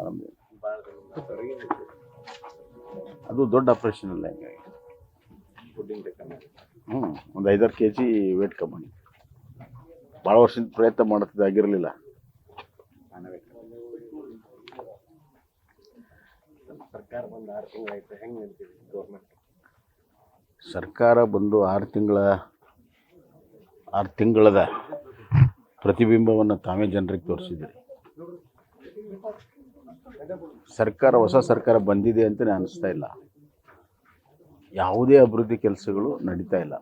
ಆರಾಮಿದೆ. ಅದು ದೊಡ್ಡ ಆಪ್ರೇಷನ್ ಅಲ್ಲ, ಹಿಂಗಾಗಿ ಒಂದು 5-6 kg ವೇಟ್ ಕಮ್ಮಿ. ಭಾಳ ವರ್ಷದ ಪ್ರಯತ್ನ ಮಾಡುತ್ತಿದ್ದಾಗಿರಲಿಲ್ಲ. ಸರ್ಕಾರ ಬಂದು 6 ತಿಂಗಳದ ಪ್ರತಿಬಿಂಬವನ್ನು ತಾವೇ ಜನರಿಗೆ ತೋರಿಸಿದ್ದೀರಿ. ಹೊಸ ಸರ್ಕಾರ ಬಂದಿದೆ ಅಂತಲೇ ಅನಿಸ್ತಾ ಇಲ್ಲ. ಯಾವುದೇ ಅಭಿವೃದ್ಧಿ ಕೆಲಸಗಳು ನಡೀತಾ ಇಲ್ಲ.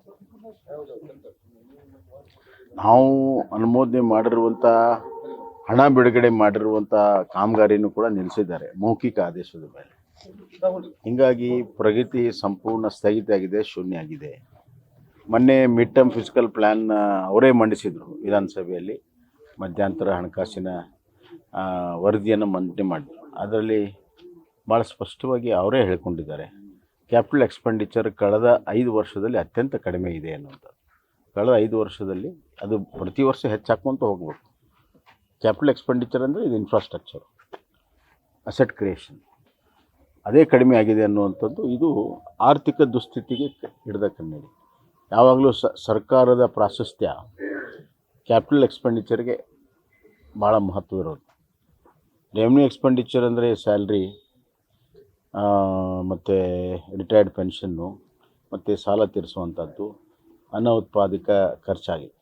ನಾವು ಅನುಮೋದನೆ ಮಾಡಿರುವಂಥ ಹಣ ಬಿಡುಗಡೆ ಮಾಡಿರುವಂಥ ಕಾಮಗಾರಿನೂ ಕೂಡ ನಿಲ್ಲಿಸಿದ್ದಾರೆ ಮೌಖಿಕ ಆದೇಶದ ಮೇಲೆ. ಹೀಗಾಗಿ ಪ್ರಗತಿ ಸಂಪೂರ್ಣ ಸ್ಥಗಿತ ಆಗಿದೆ, ಶೂನ್ಯ ಆಗಿದೆ. ಮೊನ್ನೆ ಮಿಡ್ ಟರ್ಮ್ ಫಿಸಿಕಲ್ ಪ್ಲ್ಯಾನ್ ಅವರೇ ಮಂಡಿಸಿದರು ವಿಧಾನಸಭೆಯಲ್ಲಿ. ಮಧ್ಯಂತರ ಹಣಕಾಸಿನ ವರದಿಯನ್ನು ಮಂಡನೆ ಮಾಡಿದರು. ಅದರಲ್ಲಿ ಭಾಳ ಸ್ಪಷ್ಟವಾಗಿ ಅವರೇ ಹೇಳ್ಕೊಂಡಿದ್ದಾರೆ, ಕ್ಯಾಪಿಟಲ್ ಎಕ್ಸ್ಪೆಂಡಿಚರ್ ಕಳೆದ 5 ವರ್ಷದಲ್ಲಿ ಅತ್ಯಂತ ಕಡಿಮೆ ಇದೆ ಅನ್ನುವಂಥದ್ದು. ಕಳೆದ 5 ವರ್ಷದಲ್ಲಿ ಅದು ಪ್ರತಿ ವರ್ಷ ಹೆಚ್ಚಾಕೊಂತ ಹೋಗಬೇಕು. ಕ್ಯಾಪಿಟಲ್ ಎಕ್ಸ್ಪೆಂಡಿಚರ್ ಅಂದರೆ ಇದು ಇನ್ಫ್ರಾಸ್ಟ್ರಕ್ಚರ್, ಅಸೆಟ್ ಕ್ರಿಯೇಷನ್, ಅದೇ ಕಡಿಮೆ ಆಗಿದೆ ಅನ್ನುವಂಥದ್ದು. ಇದು ಆರ್ಥಿಕ ದುಸ್ಥಿತಿಗೆ ಹಿಡಿದ ಕನ್ನಡಿ. ಯಾವಾಗಲೂ ಸರ್ಕಾರದ ಪ್ರಾಶಸ್ತ್ಯ ಕ್ಯಾಪಿಟಲ್ ಎಕ್ಸ್ಪೆಂಡಿಚರ್ಗೆ ಭಾಳ ಮಹತ್ವ ಇರೋದು. ರೆವೆನ್ಯೂ ಎಕ್ಸ್ಪೆಂಡಿಚರ್ ಅಂದರೆ ಸ್ಯಾಲ್ರಿ ಮತ್ತು ರಿಟೈರ್ಡ್ ಪೆನ್ಷನ್ನು ಮತ್ತು ಸಾಲ ತೀರಿಸುವಂಥದ್ದು ಅನೌತ್ಪಾದಿಕ ಖರ್ಚಾಗಿದೆ.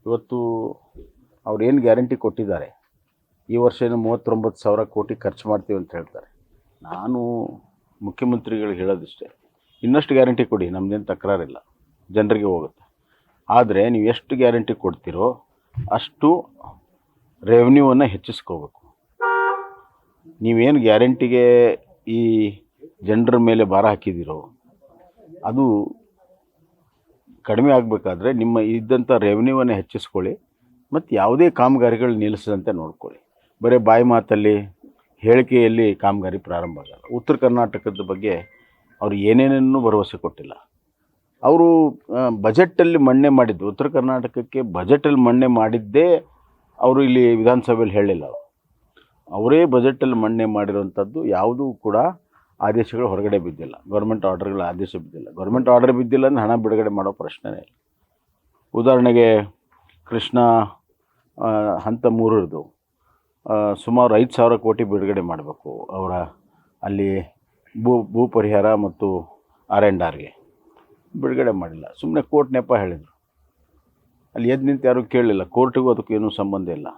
ಇವತ್ತು ಅವ್ರು ಏನು ಗ್ಯಾರಂಟಿ ಕೊಟ್ಟಿದ್ದಾರೆ, ಈ ವರ್ಷ ಏನು 39,000 ಕೋಟಿ ಖರ್ಚು ಮಾಡ್ತೀವಿ ಅಂತ ಹೇಳ್ತಾರೆ. ನಾನು ಮುಖ್ಯಮಂತ್ರಿಗಳಿಗೆ ಹೇಳೋದಿಷ್ಟೇ, ಇನ್ನಷ್ಟು ಗ್ಯಾರಂಟಿ ಕೊಡಿ, ನಮ್ಮದೇನು ತಕರಾರಿಲ್ಲ, ಜನರಿಗೆ ಹೋಗುತ್ತೆ. ಆದರೆ ನೀವು ಎಷ್ಟು ಗ್ಯಾರಂಟಿ ಕೊಡ್ತೀರೋ ಅಷ್ಟು ರೆವೆನ್ಯೂವನ್ನು ಹೆಚ್ಚಿಸ್ಕೋಬೇಕು. ನೀವೇನು ಗ್ಯಾರಂಟಿಗೆ ಈ ಜನರ ಮೇಲೆ ಭಾರ ಹಾಕಿದ್ದೀರೋ ಅದು ಕಡಿಮೆ ಆಗಬೇಕಾದ್ರೆ ನಿಮ್ಮ ಇದ್ದಂಥ ರೆವೆನ್ಯೂವನ್ನು ಹೆಚ್ಚಿಸ್ಕೊಳ್ಳಿ ಮತ್ತು ಯಾವುದೇ ಕಾಮಗಾರಿಗಳು ನಿಲ್ಲಿಸದಂತೆ ನೋಡ್ಕೊಳ್ಳಿ. ಬರೀ ಬಾಯಿ ಮಾತಲ್ಲಿ ಹೇಳಿಕೆಯಲ್ಲಿ ಕಾಮಗಾರಿ ಪ್ರಾರಂಭ ಆಗಲ್ಲ. ಉತ್ತರ ಕರ್ನಾಟಕದ ಬಗ್ಗೆ ಅವರು ಏನೇನನ್ನೂ ಭರವಸೆ ಕೊಟ್ಟಿಲ್ಲ. ಅವರು ಬಜೆಟಲ್ಲಿ ಮಂಡನೆ ಮಾಡಿದ್ದು, ಉತ್ತರ ಕರ್ನಾಟಕಕ್ಕೆ ಬಜೆಟಲ್ಲಿ ಮಂಡನೆ ಮಾಡಿದ್ದೇ ಅವರು ಇಲ್ಲಿ ವಿಧಾನಸಭೆಯಲ್ಲಿ ಹೇಳಿಲ್ಲ. ಅವರೇ ಬಜೆಟಲ್ಲಿ ಮಂಡನೆ ಮಾಡಿರೋವಂಥದ್ದು ಯಾವುದೂ ಕೂಡ ಆದೇಶಗಳು ಹೊರಗಡೆ ಬಿದ್ದಿಲ್ಲ. ಗೌರ್ಮೆಂಟ್ ಆರ್ಡರ್ಗಳ ಆದೇಶ ಬಿದ್ದಿಲ್ಲ. ಗೌರ್ಮೆಂಟ್ ಆರ್ಡರ್ ಬಿದ್ದಿಲ್ಲ ಅಂದರೆ ಹಣ ಬಿಡುಗಡೆ ಮಾಡೋ ಪ್ರಶ್ನೆನೇ ಇಲ್ಲ. ಉದಾಹರಣೆಗೆ ಕೃಷ್ಣಾ ಹಂತ 3 ಸುಮಾರು 5,000 ಕೋಟಿ ಬಿಡುಗಡೆ ಮಾಡಬೇಕು. ಅವರ ಅಲ್ಲಿ ಭೂ ಪರಿಹಾರ ಮತ್ತು R&Rಗೆ ಬಿಡುಗಡೆ ಮಾಡಿಲ್ಲ. ಸುಮ್ಮನೆ ಕೋರ್ಟ್ ನೆಪ ಹೇಳಿದರು. ಅಲ್ಲಿ ಎದ್ದು ನಿಂತು ಯಾರೂ ಕೇಳಲಿಲ್ಲ. ಕೋರ್ಟಿಗೂ ಅದಕ್ಕೂ ಏನೂ ಸಂಬಂಧ ಇಲ್ಲ.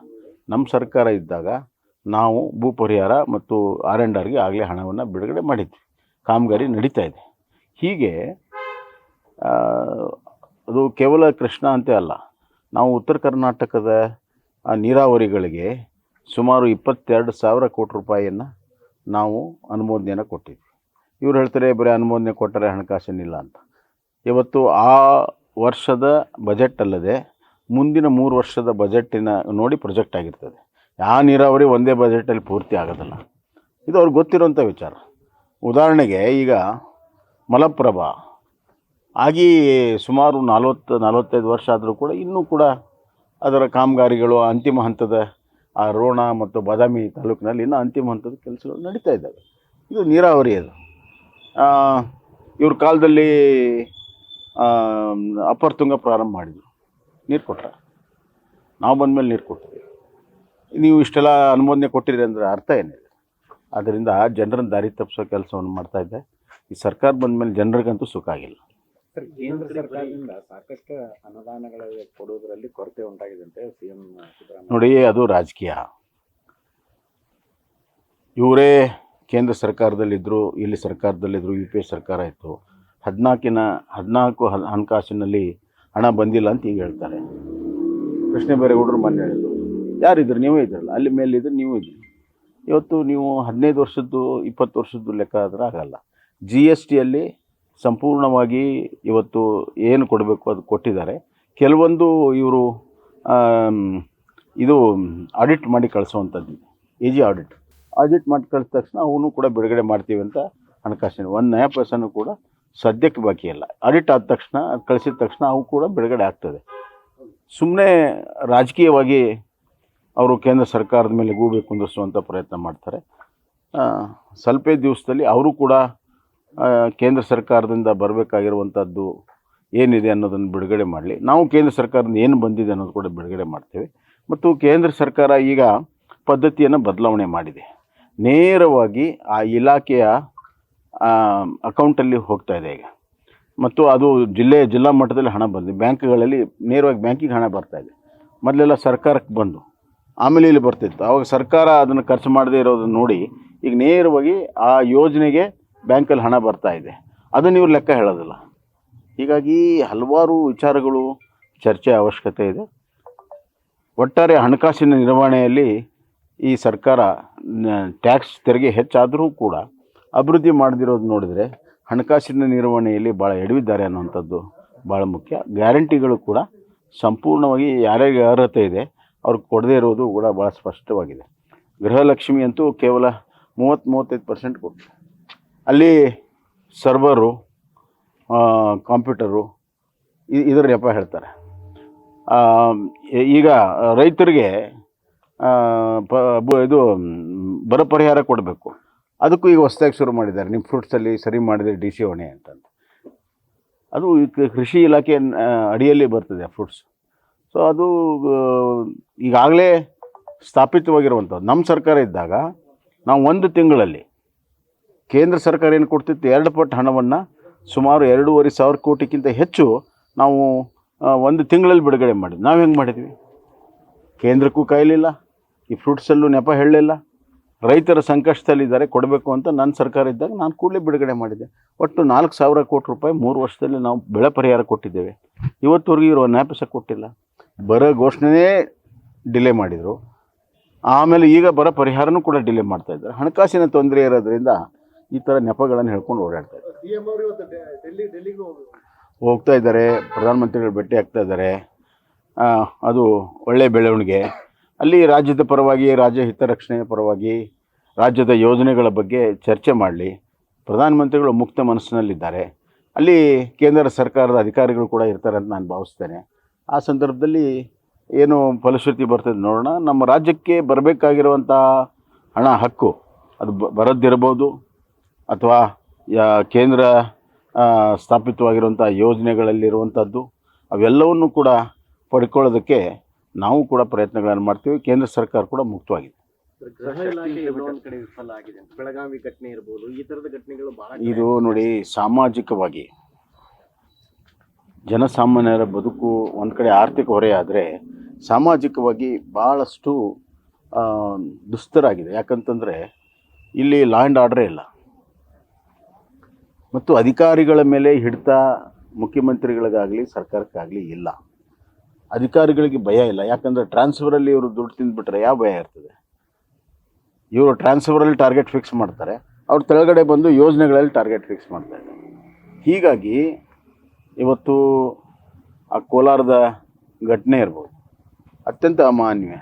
ನಮ್ಮ ಸರ್ಕಾರ ಇದ್ದಾಗ ನಾವು ಭೂ ಪರಿಹಾರ ಮತ್ತು R&Rಗೆ ಆಗಲೇ ಹಣವನ್ನು ಬಿಡುಗಡೆ ಮಾಡಿದ್ವಿ. ಕಾಮಗಾರಿ ನಡೀತಾ ಇದೆ. ಹೀಗೆ ಅದು ಕೇವಲ ಕೃಷ್ಣ ಅಂತೇ ಅಲ್ಲ, ನಾವು ಉತ್ತರ ಕರ್ನಾಟಕದ ನೀರಾವರಿಗಳಿಗೆ ಸುಮಾರು 22,000 ಕೋಟಿ ರೂಪಾಯಿಯನ್ನು ನಾವು ಅನುಮೋದನೆಯನ್ನು ಕೊಟ್ಟಿದ್ವಿ. ಇವ್ರು ಹೇಳ್ತಾರೆ ಬರೀ ಅನುಮೋದನೆ ಕೊಟ್ಟರೆ ಹಣಕಾಸಿನಿಲ್ಲ ಅಂತ. ಇವತ್ತು ಆ ವರ್ಷದ ಬಜೆಟ್ ಅಲ್ಲದೆ ಮುಂದಿನ 3 ವರ್ಷದ ಬಜೆಟ್ಟಿನ ನೋಡಿ ಪ್ರೊಜೆಕ್ಟ್ ಆಗಿರ್ತದೆ. ಯಾವ ನೀರಾವರಿ ಒಂದೇ ಬಜೆಟಲ್ಲಿ ಪೂರ್ತಿ ಆಗೋದಿಲ್ಲ. ಇದು ಅವ್ರಿಗೆ ಗೊತ್ತಿರೋಂಥ ವಿಚಾರ. ಉದಾಹರಣೆಗೆ ಈಗ ಮಲಪ್ರಭಾ ಆಗಿ ಸುಮಾರು 40-45 ವರ್ಷ ಆದರೂ ಕೂಡ ಇನ್ನೂ ಕೂಡ ಅದರ ಕಾಮಗಾರಿಗಳು ಅಂತಿಮ ಹಂತದ ರೋಣ ಮತ್ತು ಬಾದಾಮಿ ತಾಲೂಕಿನಲ್ಲಿ ಇನ್ನೂ ಅಂತಿಮ ಹಂತದ ಕೆಲಸಗಳು ನಡೀತಾ ಇದ್ದಾವೆ. ಇದು ನೀರಾವರಿ. ಅದು ಇವ್ರ ಕಾಲದಲ್ಲಿ ಅಪ್ಪರ್ ತುಂಗ ಪ್ರಾರಂಭ ಮಾಡಿದರು, ನೀರು ಕೊಟ್ಟರೆ. ನಾವು ಬಂದಮೇಲೆ ನೀರು ಕೊಡ್ತೀವಿ. ನೀವು ಇಷ್ಟೆಲ್ಲ ಅನುಮೋದನೆ ಕೊಟ್ಟಿರಿ ಅಂದರೆ ಅರ್ಥ ಏನಿದೆ? ಆದ್ದರಿಂದ ಜನರನ್ನು ದಾರಿ ತಪ್ಪಿಸೋ ಕೆಲಸವನ್ನು ಮಾಡ್ತಾಯಿದ್ದೆ. ಈ ಸರ್ಕಾರ ಬಂದ ಮೇಲೆ ಜನರಿಗಂತೂ ಸುಖ ಆಗಿಲ್ಲ. ಸರ್, ಕೇಂದ್ರ ಸರ್ಕಾರದಿಂದ ಸಾಕಷ್ಟು ಅನುದಾನಗಳ ಕೊಡುವುದರಲ್ಲಿ ಕೊರತೆ ಉಂಟಾಗಿದೆ ಅಂತ CM ಸಿದ್ದರಾಮಯ್ಯ ನೋಡಿ, ಅದು ರಾಜಕೀಯ. ಇವರೇ ಕೇಂದ್ರ ಸರ್ಕಾರದಲ್ಲಿದ್ದರು, ಇಲ್ಲಿ ಸರ್ಕಾರದಲ್ಲಿದ್ದರು, UPA ಸರ್ಕಾರ ಇತ್ತು. 14 ಹಣಕಾಸಿನಲ್ಲಿ ಹಣ ಬಂದಿಲ್ಲ ಅಂತ ಈಗ ಹೇಳ್ತಾರೆ. ಕೃಷ್ಣ ಬೈರೇಗೌಡರು ಮೊನ್ನೆ ಹೇಳಿದ್ರು, ಯಾರಿದ್ರು? ನೀವೇ ಇದ್ರಲ್ಲ, ಅಲ್ಲಿ ಮೇಲಿದ್ರು ನೀವು ಇದ್ರಿ. ಇವತ್ತು ನೀವು 15 ವರ್ಷದ್ದು 20 ವರ್ಷದ್ದು ಲೆಕ್ಕ ಆದ್ರೆ ಆಗಲ್ಲ. GSTಯಲ್ಲಿ ಸಂಪೂರ್ಣವಾಗಿ ಇವತ್ತು ಏನು ಕೊಡಬೇಕು ಅದು ಕೊಟ್ಟಿದ್ದಾರೆ. ಕೆಲವೊಂದು ಇವರು ಇದು ಆಡಿಟ್ ಮಾಡಿ ಕಳಿಸೋವಂಥದ್ದು, AG ಆಡಿಟ್ ಮಾಡಿ ಕಳಿಸಿದ ತಕ್ಷಣ ಅವನು ಕೂಡ ಬಿಡುಗಡೆ ಮಾಡ್ತೀವಿ ಅಂತ ಹಣಕಾಸಿನ 1 ನಯ ಪೈಸೆನೂ ಕೂಡ ಸದ್ಯಕ್ಕೆ ಬಾಕಿ ಇಲ್ಲ. ಆಡಿಟ್ ಆದ ತಕ್ಷಣ, ಅದು ಕಳಿಸಿದ ತಕ್ಷಣ ಅವು ಕೂಡ ಬಿಡುಗಡೆ ಆಗ್ತದೆ. ಸುಮ್ಮನೆ ರಾಜಕೀಯವಾಗಿ ಅವರು ಕೇಂದ್ರ ಸರ್ಕಾರದ ಮೇಲೆ ಗೂಬೆ ಕುಂದಿಸುವಂಥ ಪ್ರಯತ್ನ ಮಾಡ್ತಾರೆ. ಸ್ವಲ್ಪ ದಿವಸದಲ್ಲಿ ಅವರು ಕೂಡ ಕೇಂದ್ರ ಸರ್ಕಾರದಿಂದ ಬರಬೇಕಾಗಿರುವಂಥದ್ದು ಏನಿದೆ ಅನ್ನೋದನ್ನು ಬಿಡುಗಡೆ ಮಾಡಲಿ. ನಾವು ಕೇಂದ್ರ ಸರ್ಕಾರದಿಂದ ಏನು ಬಂದಿದೆ ಅನ್ನೋದು ಕೂಡ ಬಿಡುಗಡೆ ಮಾಡ್ತೇವೆ. ಮತ್ತು ಕೇಂದ್ರ ಸರ್ಕಾರ ಈಗ ಪದ್ಧತಿಯನ್ನು ಬದಲಾವಣೆ ಮಾಡಿದೆ. ನೇರವಾಗಿ ಆ ಇಲಾಖೆಯ ಅಕೌಂಟಲ್ಲಿ ಹೋಗ್ತಾ ಇದೆ ಈಗ. ಮತ್ತು ಅದು ಜಿಲ್ಲಾ ಮಟ್ಟದಲ್ಲಿ ಹಣ ಬಂದಿದೆ. ಬ್ಯಾಂಕ್ಗಳಲ್ಲಿ ನೇರವಾಗಿ ಬ್ಯಾಂಕಿಗೆ ಹಣ ಬರ್ತಾಯಿದೆ. ಮೊದಲೆಲ್ಲ ಸರ್ಕಾರಕ್ಕೆ ಬಂದು ಆಮೇಲೆ ಇಲ್ಲಿ ಬರ್ತಿತ್ತು. ಆವಾಗ ಸರ್ಕಾರ ಅದನ್ನು ಖರ್ಚು ಮಾಡದೇ ಇರೋದನ್ನು ನೋಡಿ ಈಗ ನೇರವಾಗಿ ಆ ಯೋಜನೆಗೆ ಬ್ಯಾಂಕಲ್ಲಿ ಹಣ ಬರ್ತಾ ಇದೆ. ಅದನ್ನು ಇವ್ರು ಲೆಕ್ಕ ಹೇಳೋದಿಲ್ಲ. ಹೀಗಾಗಿ ಹಲವಾರು ವಿಚಾರಗಳು ಚರ್ಚೆ ಅವಶ್ಯಕತೆ ಇದೆ. ಒಟ್ಟಾರೆ ಹಣಕಾಸಿನ ನಿರ್ವಹಣೆಯಲ್ಲಿ ಈ ಸರ್ಕಾರ ಟ್ಯಾಕ್ಸ್ ತೆರಿಗೆ ಹೆಚ್ಚಾದರೂ ಕೂಡ ಅಭಿವೃದ್ಧಿ ಮಾಡದಿರೋದು ನೋಡಿದರೆ ಹಣಕಾಸಿನ ನಿರ್ವಹಣೆಯಲ್ಲಿ ಭಾಳ ಎಡವಿದ್ದಾರೆ ಅನ್ನುವಂಥದ್ದು ಭಾಳ ಮುಖ್ಯ. ಗ್ಯಾರಂಟಿಗಳು ಕೂಡ ಸಂಪೂರ್ಣವಾಗಿ ಯಾರ್ಯಾರಿಗೆ ಅರ್ಹತೆ ಇದೆ ಅವ್ರಿಗೆ ಕೊಡದೇ ಇರೋದು ಕೂಡ ಭಾಳ ಸ್ಪಷ್ಟವಾಗಿದೆ. ಗೃಹಲಕ್ಷ್ಮಿ ಅಂತೂ ಕೇವಲ 30-35% ಕೊಟ್ಟು ಅಲ್ಲಿ ಸರ್ವರು, ಕಂಪ್ಯೂಟರು ಇದರ ನೆಪ ಹೇಳ್ತಾರೆ. ಈಗ ರೈತರಿಗೆ ಇದು ಬರ ಪರಿಹಾರ ಕೊಡಬೇಕು. ಅದಕ್ಕೂ ಈಗ ಹೊಸದಾಗಿ ಶುರು ಮಾಡಿದ್ದಾರೆ. ನಿಮ್ಮ ಫ್ರೂಟ್ಸಲ್ಲಿ ಸರಿ ಮಾಡಿದರೆ DC ಹೊಣೆ ಅಂತಂದು. ಅದು ಕೃಷಿ ಇಲಾಖೆ ಅಡಿಯಲ್ಲಿ ಬರ್ತದೆ ಫ್ರೂಟ್ಸ್. ಸೊ ಅದು ಈಗಾಗಲೇ ಸ್ಥಾಪಿತವಾಗಿರುವಂಥದ್ದು. ನಮ್ಮ ಸರ್ಕಾರ ಇದ್ದಾಗ ನಾವು 1 ತಿಂಗಳಲ್ಲಿ ಕೇಂದ್ರ ಸರ್ಕಾರ ಏನು ಕೊಡ್ತಿತ್ತು 2 ಪಟ್ಟು ಹಣವನ್ನು ಸುಮಾರು 2,500 ಕೋಟಿಗಿಂತ ಹೆಚ್ಚು ನಾವು 1 ತಿಂಗಳಲ್ಲಿ ಬಿಡುಗಡೆ ಮಾಡಿದ್ವಿ. ನಾವು ಹೆಂಗೆ ಮಾಡಿದ್ವಿ? ಕೇಂದ್ರಕ್ಕೂ ಕಾಯಲಿಲ್ಲ, ಈ ಫ್ರೂಟ್ಸಲ್ಲೂ ನೆಪ ಹೇಳಲಿಲ್ಲ. ರೈತರ ಸಂಕಷ್ಟದಲ್ಲಿದ್ದಾರೆ, ಕೊಡಬೇಕು ಅಂತ ನನ್ನ ಸರ್ಕಾರ ಇದ್ದಾಗ ನಾನು ಕೂಡಲೇ ಬಿಡುಗಡೆ ಮಾಡಿದ್ದೆ. ಒಟ್ಟು 4,000 ಕೋಟಿ ರೂಪಾಯಿ 3 ವರ್ಷದಲ್ಲಿ ನಾವು ಬೆಳೆ ಪರಿಹಾರ ಕೊಟ್ಟಿದ್ದೇವೆ. ಇವತ್ತುವರೆಗೂ ಇರೋ ನ್ಯಾಪಸ ಕೊಟ್ಟಿಲ್ಲ. ಬರ ಘೋಷಣೆನೇ ಡಿಲೇ ಮಾಡಿದರು. ಆಮೇಲೆ ಈಗ ಬರ ಪರಿಹಾರನೂ ಕೂಡ ಡಿಲೇ ಮಾಡ್ತಾಯಿದ್ದಾರೆ. ಹಣಕಾಸಿನ ತೊಂದರೆ ಇರೋದ್ರಿಂದ ಈ ಥರ ನೆಪಗಳನ್ನು ಹೇಳ್ಕೊಂಡು ಓಡಾಡ್ತಾ ಇದ್ದಾರೆ. ಹೋಗ್ತಾ ಇದ್ದಾರೆ, ಪ್ರಧಾನಮಂತ್ರಿಗಳು ಭೇಟಿ ಆಗ್ತಾ ಇದ್ದಾರೆ. ಅದು ಒಳ್ಳೆಯ ಬೆಳವಣಿಗೆ. ಅಲ್ಲಿ ರಾಜ್ಯದ ಪರವಾಗಿ, ರಾಜ್ಯ ಹಿತರಕ್ಷಣೆಯ ಪರವಾಗಿ, ರಾಜ್ಯದ ಯೋಜನೆಗಳ ಬಗ್ಗೆ ಚರ್ಚೆ ಮಾಡಲಿ. ಪ್ರಧಾನಮಂತ್ರಿಗಳು ಮುಕ್ತ ಮನಸ್ಸಿನಲ್ಲಿದ್ದಾರೆ. ಅಲ್ಲಿ ಕೇಂದ್ರ ಸರ್ಕಾರದ ಅಧಿಕಾರಿಗಳು ಕೂಡ ಇರ್ತಾರೆ ಅಂತ ನಾನು ಭಾವಿಸ್ತೇನೆ. ಆ ಸಂದರ್ಭದಲ್ಲಿ ಏನು ಫಲಶ್ರುತಿ ಬರ್ತದೆ ನೋಡೋಣ. ನಮ್ಮ ರಾಜ್ಯಕ್ಕೆ ಬರಬೇಕಾಗಿರುವಂಥ ಹಕ್ಕು ಅದು ಬರದಿರ್ಬೋದು, ಅಥವಾ ಕೇಂದ್ರ ಸ್ಥಾಪಿತವಾಗಿರುವಂಥ ಯೋಜನೆಗಳಲ್ಲಿರುವಂಥದ್ದು ಅವೆಲ್ಲವನ್ನು ಕೂಡ ಪಡ್ಕೊಳ್ಳೋದಕ್ಕೆ ನಾವು ಕೂಡ ಪ್ರಯತ್ನಗಳನ್ನು ಮಾಡ್ತೀವಿ. ಕೇಂದ್ರ ಸರ್ಕಾರ ಕೂಡ ಮುಕ್ತವಾಗಿದೆ. ಬೆಳಗಾವಿ ಘಟನೆ ಇರ್ಬೋದು, ಈ ಥರದ ಘಟನೆಗಳು ಬಹಳ ಇದು ನೋಡಿ, ಸಾಮಾಜಿಕವಾಗಿ ಜನಸಾಮಾನ್ಯರ ಬದುಕು ಒಂದು ಕಡೆ ಆರ್ಥಿಕ ಹೊರೆಯಾದರೆ ಸಾಮಾಜಿಕವಾಗಿ ಭಾಳಷ್ಟು ದುಸ್ತರಾಗಿದೆ. ಯಾಕಂತಂದರೆ ಇಲ್ಲಿ ಲಾ ಆ್ಯಂಡ್ ಆರ್ಡ್ರೇ ಇಲ್ಲ. ಮತ್ತು ಅಧಿಕಾರಿಗಳ ಮೇಲೆ ಹಿಡಿತ ಮುಖ್ಯಮಂತ್ರಿಗಳಿಗಾಗಲಿ ಸರ್ಕಾರಕ್ಕಾಗಲಿ ಇಲ್ಲ. ಅಧಿಕಾರಿಗಳಿಗೆ ಭಯ ಇಲ್ಲ. ಯಾಕಂದರೆ ಟ್ರಾನ್ಸ್ಫರಲ್ಲಿ ಇವರು ದುಡ್ಡು ತಿಂದುಬಿಟ್ರೆ ಯಾವ ಭಯ ಇರ್ತದೆ? ಇವರು ಟ್ರಾನ್ಸ್ಫರಲ್ಲಿ ಟಾರ್ಗೆಟ್ ಫಿಕ್ಸ್ ಮಾಡ್ತಾರೆ, ಅವ್ರು ಕೆಳಗಡೆ ಬಂದು ಯೋಜನೆಗಳಲ್ಲಿ ಟಾರ್ಗೆಟ್ ಫಿಕ್ಸ್ ಮಾಡ್ತಾಯಿದ್ದಾರೆ. ಹೀಗಾಗಿ ಇವತ್ತು ಆ ಕೋಲಾರದ ಘಟನೆ ಇರ್ಬೋದು, ಅತ್ಯಂತ ಅಮಾನ್ಯ.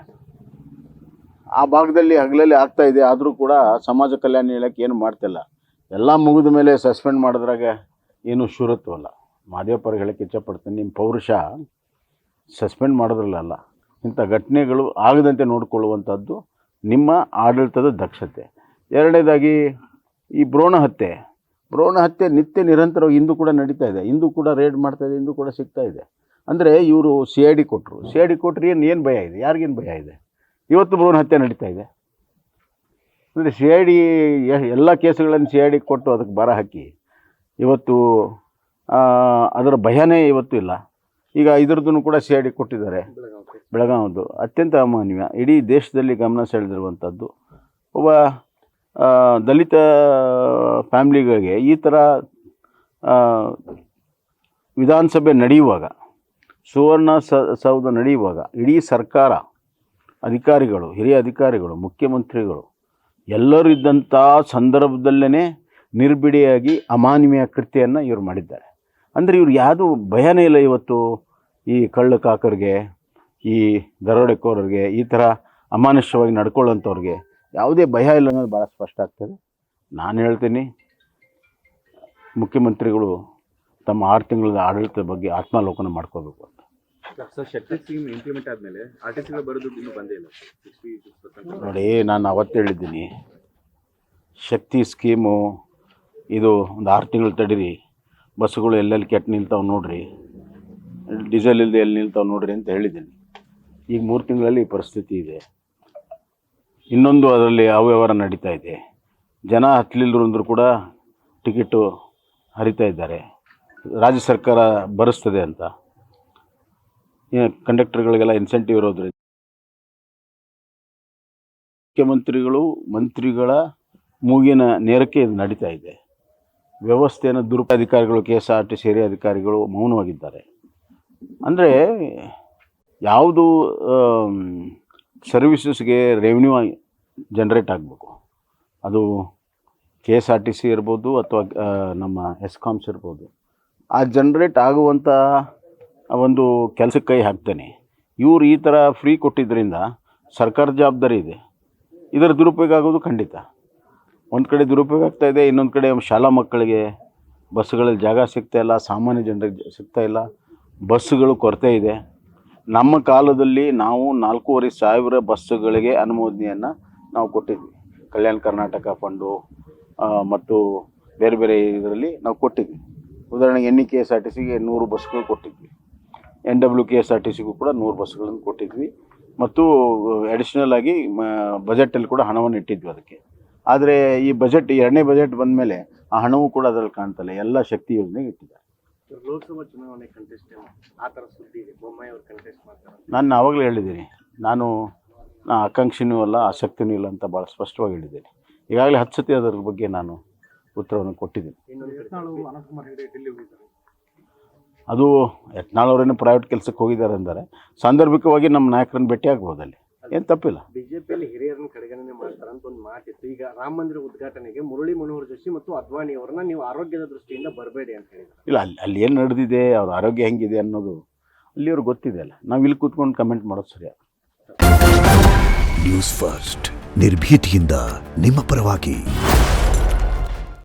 ಆ ಭಾಗದಲ್ಲಿ ಹಗಲಲ್ಲಿ ಆಗ್ತಾಯಿದೆ, ಆದರೂ ಕೂಡ ಸಮಾಜ ಕಲ್ಯಾಣ ಇಲಾಖೆ ಏನು ಮಾಡ್ತಿಲ್ಲ. ಎಲ್ಲ ಮುಗಿದ ಮೇಲೆ ಸಸ್ಪೆಂಡ್ ಮಾಡಿದ್ರಾಗ ಏನೂ ಶೂರತ್ವಲ್ಲ. ಮಾದೇವಪ್ಪರು ಹೇಳಕ್ಕೆ ಇಚ್ಛಪಡ್ತೀನಿ, ನಿಮ್ಮ ಪೌರುಷ ಸಸ್ಪೆಂಡ್ ಮಾಡೋದ್ರಲ್ಲ, ಇಂಥ ಘಟನೆಗಳು ಆಗದಂತೆ ನೋಡಿಕೊಳ್ಳುವಂಥದ್ದು ನಿಮ್ಮ ಆಡಳಿತದ ದಕ್ಷತೆ. ಎರಡನೇದಾಗಿ ಈ ಭ್ರೂಣ ಹತ್ಯೆ ನಿತ್ಯ ನಿರಂತರವಾಗಿ ಇಂದು ಕೂಡ ನಡೀತಾ ಇದೆ. ಇಂದು ಕೂಡ ರೇಡ್ ಮಾಡ್ತಾಯಿದೆ, ಇಂದು ಕೂಡ ಸಿಗ್ತಾ ಇದೆ. ಅಂದರೆ ಇವರು CID ಕೊಟ್ಟರು. ಏನು ಭಯ ಇದೆ? ಯಾರಿಗೇನು ಭಯ ಇದೆ? ಇವತ್ತು ಭ್ರೂಣ ಹತ್ಯೆ ನಡೀತಾ ಇದೆ. ಅಂದರೆ CID ಎಲ್ಲ ಕೇಸುಗಳನ್ನು CID ಕೊಟ್ಟು ಅದಕ್ಕೆ ಬರ ಹಾಕಿ ಇವತ್ತು ಅದರ ಭಯನೇ ಇವತ್ತು ಇಲ್ಲ. ಈಗ ಇದ್ರದ್ದು ಕೂಡ CID ಕೊಟ್ಟಿದ್ದಾರೆ. ಬೆಳಗಾವಿದು ಅತ್ಯಂತ ಅಮಾನ್ಯ. ಇಡೀ ದೇಶದಲ್ಲಿ ಗಮನ ಸೆಳೆದಿರುವಂಥದ್ದು. ಒಬ್ಬ ದಲಿತ ಫ್ಯಾಮ್ಲಿಗಳಿಗೆ ಈ ಥರ ವಿಧಾನಸಭೆ ನಡೆಯುವಾಗ, ಸುವರ್ಣ ಸೌಧ ನಡೆಯುವಾಗ ಇಡೀ ಸರ್ಕಾರ, ಅಧಿಕಾರಿಗಳು, ಹಿರಿಯ ಅಧಿಕಾರಿಗಳು, ಮುಖ್ಯಮಂತ್ರಿಗಳು ಎಲ್ಲರೂ ಇದ್ದಂಥ ಸಂದರ್ಭದಲ್ಲೇ ನಿರ್ಬಿಡಿಯಾಗಿ ಅಮಾನವೀಯ ಕೃತ್ಯವನ್ನು ಇವರು ಮಾಡಿದ್ದಾರೆ. ಅಂದರೆ ಇವ್ರು ಯಾವುದು ಭಯನೇ ಇಲ್ಲ. ಇವತ್ತು ಈ ಕಳ್ಳ ಕಾಕರಿಗೆ, ಈ ದರೋಡೆಕೋರರಿಗೆ, ಈ ಥರ ಅಮಾನುಷ್ಯವಾಗಿ ನಡ್ಕೊಳ್ಳೋಂಥವ್ರಿಗೆ ಯಾವುದೇ ಭಯ ಇಲ್ಲ ಅನ್ನೋದು ಭಾಳ ಸ್ಪಷ್ಟ ಆಗ್ತದೆ. ನಾನು ಹೇಳ್ತೀನಿ, ಮುಖ್ಯಮಂತ್ರಿಗಳು ತಮ್ಮ 6 ತಿಂಗಳ ಆಡಳಿತದ ಬಗ್ಗೆ ಆತ್ಮಾವಲೋಕನ ಮಾಡ್ಕೋಬೇಕು ಅಂತ. ಸರ್, ಶಕ್ತಿ ಸ್ಕೀಮ್ ಇಂಪ್ಲಿಮೆಂಟ್ ಆದಮೇಲೆ RTCಗಳು ಬರೋ ದುಡ್ಡು ಇನ್ನೂ ಬಂದೇ ಇಲ್ಲ. 66% ನೋಡಿ, ನಾನು ಅವತ್ತು ಹೇಳಿದ್ದೀನಿ, ಶಕ್ತಿ ಸ್ಕೀಮು ಇದು ಒಂದು 6 ತಿಂಗಳು ತಡೀರಿ, ಬಸ್ಸುಗಳು ಎಲ್ಲೆಲ್ಲಿ ಕೆಟ್ಟು ನಿಲ್ತಾವೆ ನೋಡಿರಿ, ಡೀಸೆಲ್ ಇಲ್ಲದೆ ಎಲ್ಲಿ ನಿಲ್ತಾವೆ ನೋಡಿರಿ ಅಂತ ಹೇಳಿದ್ದೀನಿ. ಈಗ 3 ತಿಂಗಳಲ್ಲಿ ಈ ಪರಿಸ್ಥಿತಿ ಇದೆ. ಇನ್ನೊಂದು ಅದರಲ್ಲಿ ಅವ್ಯವಹಾರ ನಡೀತಾ ಇದೆ. ಜನ ಹತ್ತಲಿಲ್ಲರು ಅಂದರೂ ಕೂಡ ಟಿಕೆಟು ಹರಿತಾ ಇದ್ದಾರೆ, ರಾಜ್ಯ ಸರ್ಕಾರ ಭರಿಸ್ತದೆ ಅಂತ. ಕಂಡಕ್ಟರ್ಗಳಿಗೆಲ್ಲ ಇನ್ಸೆಂಟಿವ್ ಇರೋದ್ರಿಂದ ಮುಖ್ಯಮಂತ್ರಿಗಳು ಮಂತ್ರಿಗಳ ಮೂಗಿನ ನೇರಕ್ಕೆ ಇದು ನಡೀತಾ ಇದೆ. ವ್ಯವಸ್ಥೆಯನ್ನು ಅಧಿಕಾರಿಗಳು KSRTC ಹಿರಿಯ ಅಧಿಕಾರಿಗಳು ಮೌನವಾಗಿದ್ದಾರೆ. ಅಂದರೆ ಯಾವುದು ಸರ್ವಿಸಸ್ಗೆ ರೆವಿನ್ಯೂ ಜನ್ರೇಟ್ ಆಗಬೇಕು, ಅದು KSRTC ಇರ್ಬೋದು ಅಥವಾ ನಮ್ಮ ಎಸ್ಕಾಮ್ಸ್ ಇರ್ಬೋದು, ಆ ಜನ್ರೇಟ್ ಆಗುವಂಥ ಒಂದು ಕೆಲಸಕ್ಕೆ ಕೈ ಹಾಕ್ತಾನೆ. ಇವರು ಈ ಥರ ಫ್ರೀ ಕೊಟ್ಟಿದ್ದರಿಂದ ಸರ್ಕಾರದ ಜವಾಬ್ದಾರಿ ಇದೆ. ಇದರ ದುರುಪಯೋಗ ಆಗೋದು ಖಂಡಿತ. ಒಂದು ಕಡೆ ದುರುಪಯೋಗ ಆಗ್ತಾಯಿದೆ, ಇನ್ನೊಂದು ಕಡೆ ಶಾಲಾ ಮಕ್ಕಳಿಗೆ ಬಸ್ಸುಗಳಲ್ಲಿ ಜಾಗ ಸಿಗ್ತಾಯಿಲ್ಲ, ಸಾಮಾನ್ಯ ಜನರಿಗೆ ಸಿಗ್ತಾಯಿಲ್ಲ, ಬಸ್ಸುಗಳು ಕೊರತೆ ಇದೆ. ನಮ್ಮ ಕಾಲದಲ್ಲಿ ನಾವು 4,500 ಬಸ್ಸುಗಳಿಗೆ ಅನುಮೋದನೆಯನ್ನು ನಾವು ಕೊಟ್ಟಿದ್ವಿ. ಕಲ್ಯಾಣ ಕರ್ನಾಟಕ ಫಂಡು ಮತ್ತು ಬೇರೆ ಬೇರೆ ಇದರಲ್ಲಿ ನಾವು ಕೊಟ್ಟಿದ್ವಿ. ಉದಾಹರಣೆಗೆ NEKSRTCಗೆ 100 ಬಸ್ಗಳು ಕೊಟ್ಟಿದ್ವಿ, NWKSRTCಗೂ ಕೂಡ 100 ಬಸ್ಗಳನ್ನು ಕೊಟ್ಟಿದ್ವಿ ಮತ್ತು ಅಡಿಷ್ನಲ್ ಆಗಿ ಬಜೆಟಲ್ಲಿ ಕೂಡ ಹಣವನ್ನು ಇಟ್ಟಿದ್ವಿ ಅದಕ್ಕೆ. ಆದರೆ ಈ ಬಜೆಟ್, 2ನೇ ಬಜೆಟ್ ಬಂದ ಮೇಲೆ ಆ ಹಣವೂ ಕೂಡ ಅದರಲ್ಲಿ ಕಾಣ್ತಲ್ಲ, ಎಲ್ಲ ಶಕ್ತಿ ಯೋಜನೆಗೆ ಇಟ್ಟಿದ್ದಾರೆ. ಲೋಕಸಭಾ ಚುನಾವಣೆ ಕಂಟೆಸ್ಟ್ ಆ ಥರ ಸುದ್ದಿ ಇದೆ, ಬೊಮ್ಮಾಯಿ ಅವರು ಕಂಟೆಸ್ಟ್ ಮಾಡ್ತಾರೆ. ನಾನು ಆವಾಗಲೇ ಹೇಳಿದ್ದೀನಿ, ನಾನು ಆಕಾಂಕ್ಷಿನೂ ಅಲ್ಲ ಆಸಕ್ತಿನೂ ಇಲ್ಲ ಅಂತ ಭಾಳ ಸ್ಪಷ್ಟವಾಗಿ ಹೇಳಿದ್ದೀನಿ. ಈಗಾಗಲೇ 10 ಸತಿ ಅದರ ಬಗ್ಗೆ ನಾನು ಉತ್ತರವನ್ನು ಕೊಟ್ಟಿದ್ದೀನಿ. ಅದು ಯತ್ನಾಳ್ ಅವರೇನು ಪ್ರೈವೇಟ್ ಕೆಲಸಕ್ಕೆ ಹೋಗಿದ್ದಾರೆ ಅಂದರೆ ಸಾಂದರ್ಭಿಕವಾಗಿ ನಮ್ಮ ನಾಯಕರನ್ನು ಭೇಟಿ ಆಗ್ಬೋದಲ್ಲಿ, ಏನು ತಪ್ಪಿಲ್ಲ. ಬಿಜೆಪಿಯಲ್ಲಿ ಹಿರಿಯರನ್ನು ಕಡೆಗಣನೆ ಮಾಡ್ತಾರೆ ಅಂತ ಒಂದು ಮಾತಿತ್ತು. ಈಗ ರಾಮ ಮಂದಿರ ಉದ್ಘಾಟನೆಗೆ ಮುರಳಿ ಮನೋಹರ್ ಜೋಶಿ ಮತ್ತು ಅದ್ವಾನಿ ಅವರನ್ನ ನೀವು ಆರೋಗ್ಯದ ದೃಷ್ಟಿಯಿಂದ ಬರಬೇಡಿ ಅಂತ ಹೇಳಿದ್ರು. ಇಲ್ಲ, ಅಲ್ಲಿ ಏನು ನಡೆದಿದೆ, ಅವ್ರ ಆರೋಗ್ಯ ಹೆಂಗಿದೆ ಅನ್ನೋದು ಅಲ್ಲಿಯವ್ರಿಗೆ ಗೊತ್ತಿದೆ ಅಲ್ಲ, ನಾವು ಇಲ್ಲಿ ಕೂತ್ಕೊಂಡು ಕಮೆಂಟ್ ಮಾಡೋದು ಸರಿಯಾಗಿ. ನ್ಯೂಸ್ ಫಸ್ಟ್ ನಿರ್ಭೀತಿಯಿಂದ ನಿಮ್ಮ ಪರವಾಗಿ.